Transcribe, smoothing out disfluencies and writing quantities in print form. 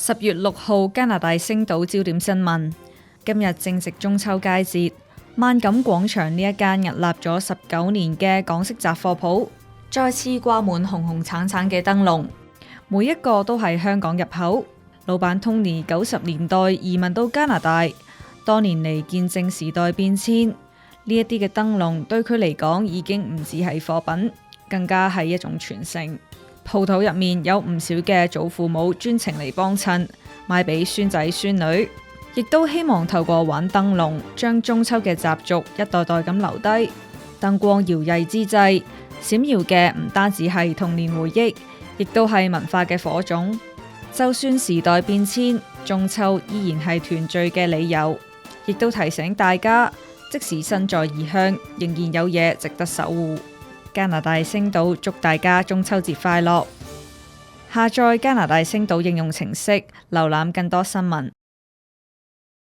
10月6號，加拿大星島焦點新聞。今日正值中秋佳節，萬錦廣場呢一間屹立咗19年嘅港式雜貨鋪，再次掛滿紅紅橙橙嘅燈籠，每一個都係香港入口。老闆 Tony 90年代移民到加拿大，多年嚟見證時代變遷。呢一啲嘅燈籠對佢嚟講已經唔止係貨品，更加係一種傳承。鋪頭入面有唔少嘅祖父母專程嚟幫襯，買俾孫仔孫女，亦都希望透過玩燈籠，將中秋嘅習俗一代代咁留低。燈光搖曳之際，閃耀嘅唔單止係童年回憶，亦都係文化嘅火種。就算時代變遷，中秋依然係團聚嘅理由，亦都提醒大家，即使身在異鄉，仍然有嘢值得守護。加拿大星島祝大家中秋節快樂！下載加拿大星島應用程式，瀏覽更多新聞。